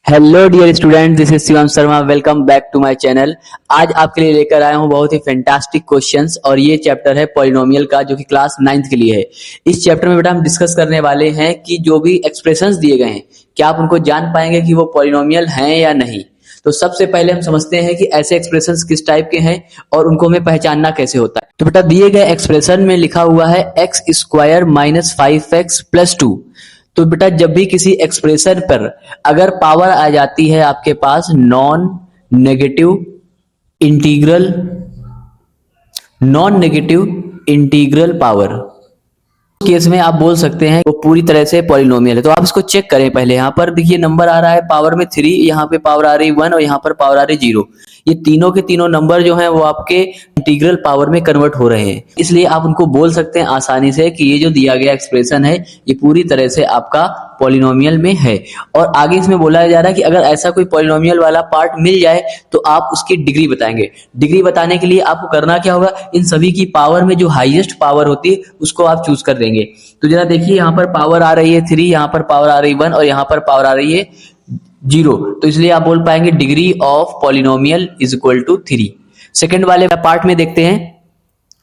Hello dear student, this is Shivam Sharma. Welcome back to my channel. आज आपके लिए लेकर आया हूं बहुत ही फैंटास्टिक क्वेश्चंस और ये चैप्टर है पॉलिनोमियल का, जो कि क्लास 9th के लिए है। इस चैप्टर में बेटा हम डिस्कस करने वाले हैं कि जो भी एक्सप्रेशंस दिए गए हैं, क्या आप उनको जान पाएंगे कि वो पॉलिनोमियल हैं या नहीं। तो सबसे पहले हम समझते हैं कि ऐसे एक्सप्रेशंस किस टाइप के हैं और उनको हमें पहचानना कैसे होता है। तो बेटा दिए गए एक्सप्रेशन में लिखा हुआ है x square minus 5x plus 2। तो बेटा जब भी किसी एक्सप्रेशन पर अगर पावर आ जाती है आपके पास integral non negative integral power, case में आप बोल सकते हैं वो पूरी तरह से पॉलिनोमियल है। तो आप इसको चेक करें। पहले यहाँ पर देखिए नंबर आ रहा है पावर में 3, यहाँ पे पावर आ रही 1 और यहाँ पर पावर आ रही 0। ये तीनों के तीनों नंबर जो हैं वो आपके इंटीग्रल पावर में कन्वर्ट हो रहे हैं, इसलिए आप उनको बोल सकते हैं आसानी से कि ये जो दिया गया एक्सप्रेशन है ये पूरी तरह से आपका पॉलिनोमियल में है। और आगे इसमें बोला जा रहा है कि अगर ऐसा कोई पॉलिनोमियल वाला पार्ट मिल जाए तो आप उसकी डिग्री बताएंगे। डिग्री बताने के लिए आपको करना क्या होगा, इन सभी की पावर में जो हाईएस्ट पावर होती है उसको आप चूज कर देंगे। तो जरा देखिए यहाँ पर पावर आ रही है 3, यहाँ पर पावर आ रही है 1 और यहाँ पर पावर आ रही है 0। तो इसलिए आप बोल पाएंगे degree of polynomial is equal to 3। Second वाले पार्ट में देखते हैं।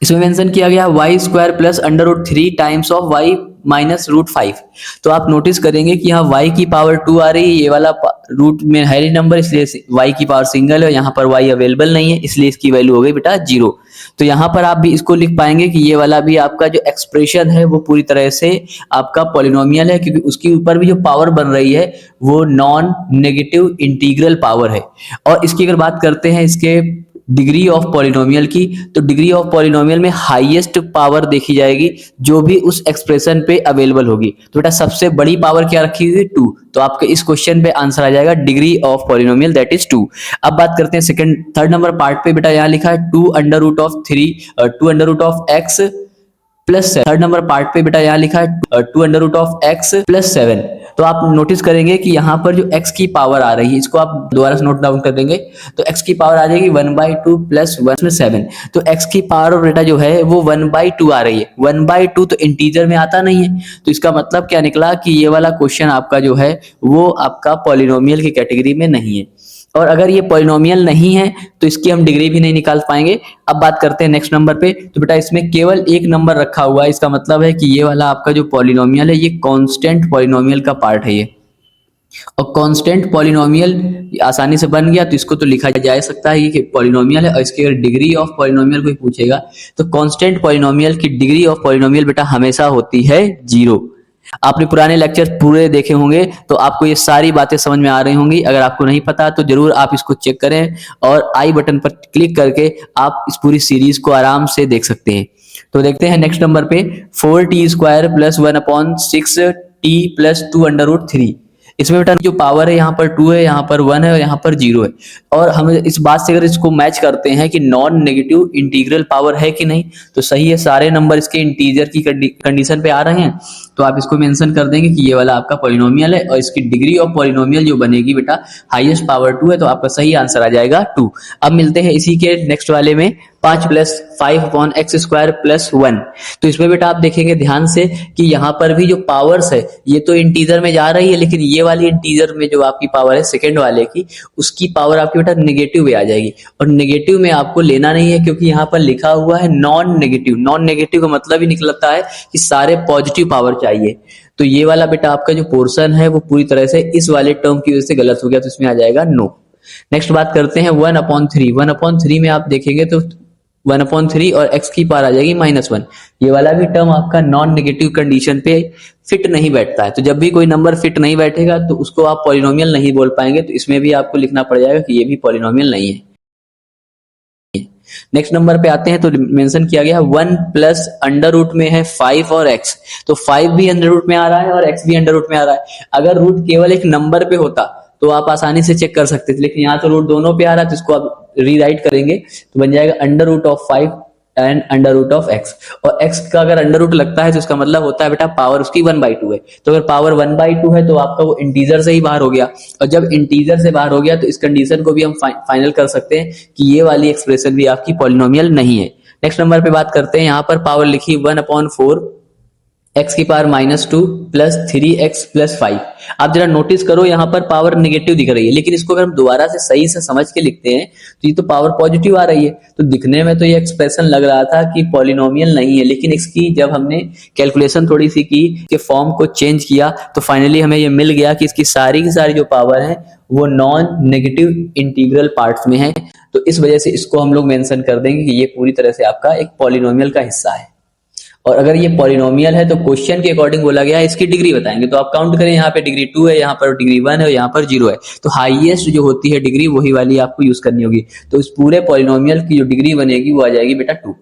इसमें मेंशन किया गया y square plus under root 3 times of y minus root 5। तो आप नोटिस करेंगे कि यहाँ y की पावर 2 आ रही है, ये वाला रूट में है नंबर, इसलिए y की पावर सिंगल है, यहाँ पर y अवेलेबल नहीं है, इसलिए इसकी वैल्यू हो गई बेटा 0। तो यहाँ पर आप भी इसको लिख पाएंगे कि ये वाला भी आपका जो एक्सप्रेशन है वो पूरी तरह से आपका पॉलिनोमियल है, क्योंकि उसके ऊपर भी जो पावर बन रही है वो नॉन नेगेटिव इंटीग्रल पावर है। और इसकी अगर बात करते हैं इसके डिग्री ऑफ पॉलिनोमियल की, तो डिग्री ऑफ पॉलिनोमियल में हाईएस्ट पावर देखी जाएगी जो भी उस एक्सप्रेशन पे अवेलेबल होगी। तो बेटा सबसे बड़ी पावर क्या रखी हुई है 2। तो आपके इस क्वेश्चन पे आंसर आ जाएगा degree of polynomial that is 2। अब बात करते हैं थर्ड नंबर पार्ट पे। बेटा यहाँ लिखा है 2 under root of x plus 7। Third number part पे बेटा यहाँ लिखा है 2 under root of x plus 7। तो आप नोटिस करेंगे कि यहाँ पर जो x की पावर आ रही है इसको आप दोबारा से नोट डाउन कर देंगे। तो x की पावर आ जाएगी 1/2 प्लस 1 में 7। तो x की पावर बेटा जो है वो 1/2 आ रही है। 1/2 तो इंटीजर में आता नहीं है, तो इसका मतलब क्या निकला कि ये वाला क्वेश्चन आपका जो है वो आपका पॉलिनोमियल की कैटेगरी में नहीं है। और अगर ये पॉलिनोमियल नहीं है तो इसकी हम डिग्री भी नहीं निकाल पाएंगे। अब बात करते हैं नेक्स्ट नंबर पे। तो बेटा इसमें केवल एक नंबर रखा हुआ है, इसका मतलब है कि ये वाला आपका जो पॉलिनोमियल है ये कांस्टेंट पॉलिनोमियल का पार्ट है ये। और कांस्टेंट पॉलिनोमियल आसानी से बन गया तो इसको तो लिखा जा सकता है कि पॉलिनोमियल है। और इसकी अगर डिग्री ऑफ पॉलिनोमियल कोई पूछेगा तो कांस्टेंट पॉलिनोमियल की डिग्री ऑफ पॉलिनोमियल बेटा हमेशा होती है 0। आपने पुराने लेक्चर पूरे देखे होंगे तो आपको ये सारी बातें समझ में आ रही होंगी। अगर आपको नहीं पता तो जरूर आप इसको चेक करें और आई बटन पर क्लिक करके आप इस पूरी सीरीज को आराम से देख सकते हैं। तो देखते हैं नेक्स्ट नंबर पे 4t square plus 1/6t plus 2 under root 3। इसमें बेटा जो पावर है यहाँ पर 2 है, यहाँ पर 1 है और यहाँ पर 0 है। और हम इस बात से अगर इसको मैच करते हैं कि नॉन नेगेटिव इंटीग्रल पावर है कि नहीं, तो सही है, सारे नंबर इसके इंटीजर की कंडीशन पे आ रहे हैं। तो आप इसको मेंशन कर देंगे कि ये वाला आपका पॉलिनोमियल है और इसकी डिग्री ऑफ पॉलिनोमियल जो बनेगी बेटा हाईएस्ट पावर 2 है, तो आपका सही आंसर आ जाएगा 2। अब मिलते हैं इसी के नेक्स्ट वाले में 5 प्लस 5/x स्क्वायर प्लस 1। तो इसमें बेटा आप देखेंगे ध्यान से कि यहाँ पर भी जो पावर्स है ये तो इंटीजर में जा रही है, लेकिन ये वाली इंटीजर में जो आपकी पावर है सेकेंड वाले की, उसकी पावर आपकी बेटा नेगेटिव में आ जाएगी। और नेगेटिव में आपको लेना नहीं है, क्योंकि यहाँ पर लिखा हुआ है नॉन नेगेटिव। नॉन नेगेटिव का मतलब ही निकलता है कि सारे पॉजिटिव पावर चाहिए। तो ये वाला बेटा आपका जो पोर्शन है वो पूरी तरह से इस वाले टर्म की वजह से गलत हो गया, तो इसमें आ जाएगा नो। नेक्स्ट बात करते हैं 1/3। 1/3 में आप देखेंगे तो 1/3 और x की पावर आ जाएगी -1। ये वाला भी टर्म आपका नॉन नेगेटिव कंडीशन पे फिट नहीं बैठता है। तो जब भी कोई नंबर फिट नहीं बैठेगा तो उसको आप पॉलिनोमियल नहीं बोल पाएंगे। तो इसमें भी आपको लिखना पड़ जाएगा कि ये भी पॉलिनोमियल नहीं है। नेक्स्ट नंबर पे आते हैं तो मेंशन किया गया 1 प्लस अंडर रूट में है 5 और x। तो 5 भी अंडर रूट में आ रहा है और x भी अंडर रूट में आ रहा है। अगर रूट केवल एक नंबर पे होता तो आप आसानी से चेक कर सकते थे, लेकिन यहाँ तो रूट दोनों पे आ रहा है, तो इसको आप रीराइट करेंगे तो बन जाएगा under root of 5 and under root of x। और x का अगर अंडर रूट लगता है तो इसका मतलब होता है बेटा पावर उसकी 1/2 है। तो अगर पावर 1/2 है तो आपका वो इंटीजर से ही बाहर हो गया, और जब इंटीजर से बाहर हो गया तो इस कंडीशन को भी हम फाइनल कर सकते हैं कि ये वाली एक्सप्रेशन भी आपकी पॉलिनोमियल नहीं है। नेक्स्ट नंबर पे बात करते हैं, यहाँ पर पावर लिखी 1/4 एक्स की पावर -2 प्लस 3x प्लस 5। आप जरा नोटिस करो यहाँ पर पावर नेगेटिव दिख रही है, लेकिन इसको अगर हम दोबारा से सही से समझ के लिखते हैं तो ये तो पावर पॉजिटिव आ रही है। तो दिखने में तो ये एक्सप्रेशन लग रहा था कि पॉलिनोमियल नहीं है, लेकिन इसकी जब हमने कैलकुलेशन थोड़ी सी की कि फॉर्म को चेंज किया तो फाइनली हमें ये मिल गया कि इसकी सारी की सारी जो पावर है वो नॉन नेगेटिव इंटीग्रल पार्ट्स में है। तो इस वजह से इसको हम लोग मेंशन कर देंगे कि ये पूरी तरह से आपका एक पॉलिनोमियल का हिस्सा है। और अगर ये पॉलिनोमियल है तो क्वेश्चन के अकॉर्डिंग बोला गया है इसकी डिग्री बताएंगे। तो आप काउंट करें, यहाँ पे डिग्री 2 है, यहाँ पर डिग्री 1 है और यहाँ पर 0 है। तो हाईएस्ट जो होती है डिग्री वही वाली आपको यूज करनी होगी। तो इस पूरे पॉलिनोमियल की जो डिग्री बनेगी वो आ जाएगी बेटा 2।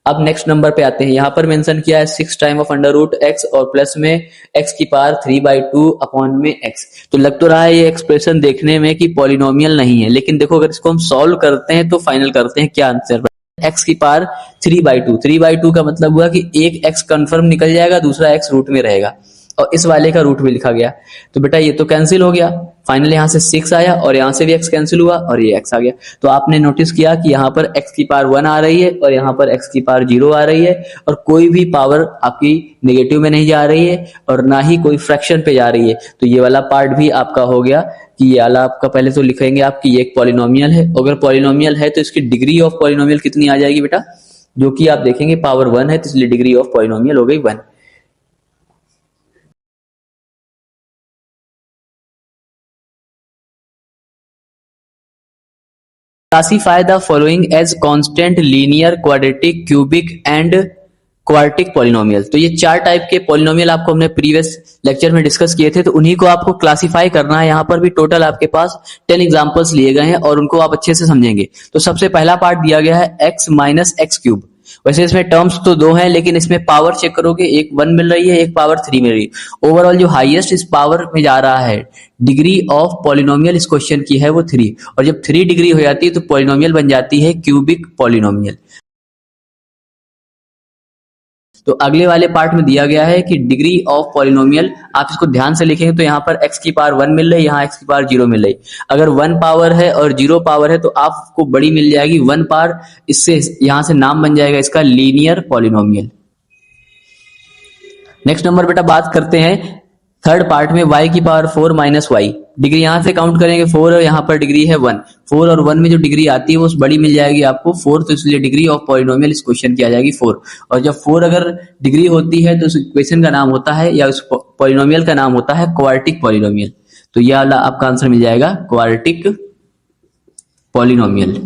अब नेक्स्ट नंबर पे आते हैं। यहाँ पर मेंशन किया है 6 time of under root x और प्लस में एक्स की पावर 3/2 अपॉन में एक्स। तो लग तो रहा है ये एक्सप्रेशन देखने में कि पॉलिनोमियल नहीं है, लेकिन देखो अगर इसको हम सॉल्व करते हैं तो फाइनल करते हैं क्या आंसर। एक्स की पावर 3/2 का मतलब हुआ कि एक एक्स कंफर्म निकल जाएगा, दूसरा एक्स रूट में रहेगा और इस वाले का रूट में लिखा गया। तो बेटा ये तो कैंसिल हो गया। फाइनली यहाँ से 6 आया और यहाँ से भी x कैंसिल हुआ और ये x आ गया। तो आपने नोटिस किया कि यहाँ पर x की पावर 1 आ रही है और यहाँ पर x की पावर 0 आ रही है और कोई भी पावर आपकी नेगेटिव में नहीं जा रही है और ना ही कोई फ्रैक्शन पे जा रही है। तो ये वाला पार्ट भी आपका हो गया कि ये वाला आपका पहले तो लिखेंगे आप कि ये एक पॉलिनोमियल है। अगर पॉलिनोमियल है तो इसकी डिग्री ऑफ पॉलिनोमियल कितनी आ जाएगी बेटा, जो कि आप देखेंगे पावर 1 है, तो इसलिए डिग्री ऑफ पॉलिनोमियल हो गई 1। Classify the following as constant, linear, quadratic, cubic and quartic polynomial. तो ये 4 टाइप के पॉलिनोमियल आपको हमने प्रीवियस लेक्चर में डिस्कस किए थे, तो उन्हीं को आपको क्लासिफाई करना है। यहाँ पर भी टोटल आपके पास 10 एग्जांपल्स लिए गए हैं और उनको आप अच्छे से समझेंगे। तो सबसे पहला पार्ट दिया गया है x माइनस एक्स क्यूब। वैसे इसमें टर्म्स तो 2 हैं, लेकिन इसमें पावर चेक करोगे, एक 1 मिल रही है, एक पावर 3 मिल रही है। ओवरऑल जो हाईएस्ट इस पावर में जा रहा है, डिग्री ऑफ पॉलिनोमियल इस क्वेश्चन की है वो 3, और जब 3 डिग्री हो जाती है तो पॉलिनोमियल बन जाती है क्यूबिक पॉलिनोमियल। तो अगले वाले पार्ट में दिया गया है कि डिग्री ऑफ पॉलिनोमियल, आप इसको ध्यान से लिखेंगे तो यहाँ पर x की पावर 1 मिल रही है, यहाँ x की पावर 0 मिल रही। अगर 1 पावर है और 0 पावर है तो आपको बड़ी मिल जाएगी 1 पावर, इससे यहाँ से नाम बन जाएगा इसका लीनियर पॉलिनोमियल। नेक्स्ट नंबर बेटा बात करते हैं थर्ड पार्ट में y की पावर 4 माइनस वाई। डिग्री यहाँ से काउंट करेंगे 4 और यहाँ पर डिग्री है 1। 4 और 1 में जो डिग्री आती है वो बड़ी मिल जाएगी आपको 4, तो इसलिए डिग्री ऑफ पॉलिनोमियल इस क्वेश्चन की आ जाएगी 4। और जब 4 अगर डिग्री होती है तो उस इक्वेशन का नाम होता है या उस पॉलिनोमियल का नाम होता है क्वार्टिक पॉलिनोमियल। तो यह वाला आपका आंसर मिल जाएगा quartic polynomial.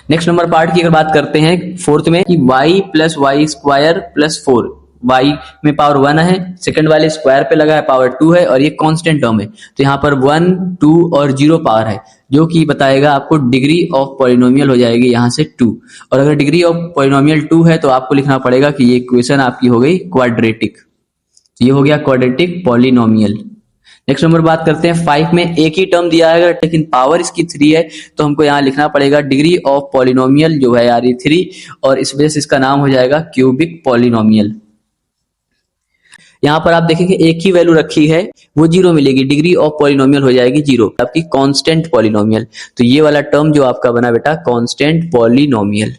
Next number part की अगर बात करते हैं फोर्थ में कि y plus y square plus 4, y में पावर 1 है, सेकंड वाले स्क्वायर पे लगा है पावर 2 है और ये कांस्टेंट टर्म है। तो यहाँ पर 1, 2 और 0 पावर है, जो कि बताएगा आपको डिग्री ऑफ पॉलिनोमियल हो जाएगी यहाँ से 2। और अगर डिग्री ऑफ पॉलिनोमियल 2 है तो आपको लिखना पड़ेगा कि ये इक्वेशन आपकी हो गई क्वाड्रेटिक। ये हो गया क्वाड्रेटिक पॉलिनोमियल। नेक्स्ट नंबर बात करते हैं 5 में एक ही टर्म दिया है लेकिन पावर इसकी 3 है, तो हमको यहाँ लिखना पड़ेगा डिग्री ऑफ पॉलिनोमियल जो है यार ये 3, और इस वजह से इसका नाम हो जाएगा क्यूबिक पॉलिनोमियल। यहाँ पर आप देखेंगे एक ही वैल्यू रखी है वो 0 मिलेगी, डिग्री ऑफ पॉलिनोमियल हो जाएगी 0, आपकी कांस्टेंट पॉलिनोमियल। तो ये वाला टर्म जो आपका बना बेटा कांस्टेंट पॉलिनोमियल।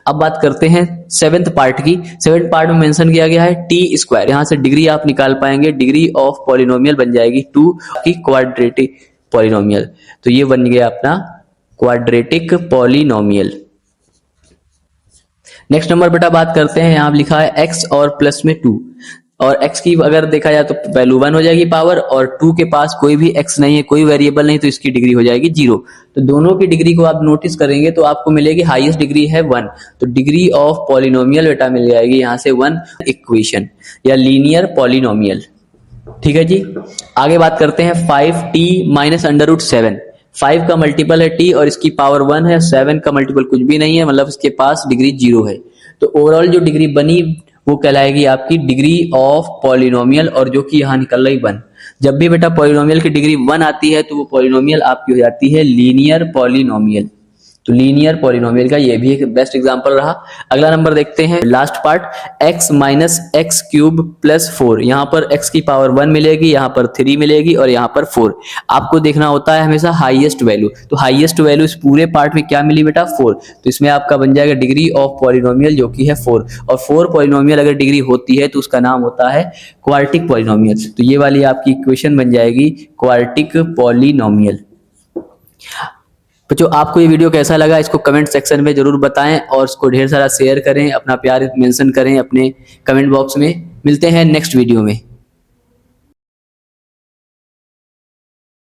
अब बात करते हैं 7th पार्ट की। 7th पार्ट में मेंशन किया गया है टी स्क्वायर। यहाँ से डिग्री आप निकाल पाएंगे, डिग्री ऑफ पॉलिनोमियल बन जाएगी 2 की क्वाड्रेटिक पॉलिनोमियल। तो ये बन गया अपना क्वाड्रेटिक पॉलिनोमियल। नेक्स्ट नंबर बेटा बात करते हैं, यहाँ लिखा है x और प्लस में 2, और x की अगर देखा जाए तो वैल्यू 1 हो जाएगी पावर, और 2 के पास कोई भी x नहीं है, कोई वेरिएबल नहीं, तो इसकी डिग्री हो जाएगी 0। तो दोनों की डिग्री को आप नोटिस करेंगे तो आपको मिलेगी हाईएस्ट डिग्री है 1, तो डिग्री ऑफ पॉलिनोमियल बेटा मिल जाएगी यहाँ से 1 इक्वेशन या लीनियर पॉलिनोमियल। ठीक है जी। आगे बात करते हैं 5t माइनस अंडर रूट 7। 5 का मल्टीपल है t और इसकी पावर 1 है, 7 का मल्टीपल कुछ भी नहीं है, मतलब इसके पास डिग्री 0 है। तो ओवरऑल जो डिग्री बनी वो कहलाएगी आपकी डिग्री ऑफ पॉलिनोमियल, और जो कि यहाँ निकल रही 1। जब भी बेटा पॉलिनोमियल की डिग्री 1 आती है तो वो पॉलिनोमियल आपकी हो जाती है लीनियर पॉलिनोमियल। तो लीनियर पॉलिनोमियल का ये भी एक बेस्ट एग्जांपल रहा। अगला नंबर देखते हैं, last part, x minus x cube plus 4। यहाँ पर x की पावर 1 मिलेगी, यहाँ पर 3 मिलेगी और यहाँ पर 4। आपको देखना होता है हमेशा हाईएस्ट वैल्यू। तो हाईएस्ट वैल्यू इस पूरे पार्ट में क्या मिली बेटा, 4। तो इसमें आपका बन जाएगा डिग्री ऑफ पॉलिनोमियल जो कि है 4। और 4 पॉलिनोमियल अगर डिग्री होती है तो उसका नाम होता है क्वार्टिक पॉलिनोमियल। तो ये वाली आपकी इक्वेशन बन जाएगी क्वार्टिक पॉलिनोमियल। बच्चों आपको ये वीडियो कैसा लगा इसको कमेंट सेक्शन में जरूर बताएं और इसको ढेर सारा शेयर करें, अपना प्यार मेंशन करें अपने कमेंट बॉक्स में। मिलते हैं नेक्स्ट वीडियो में।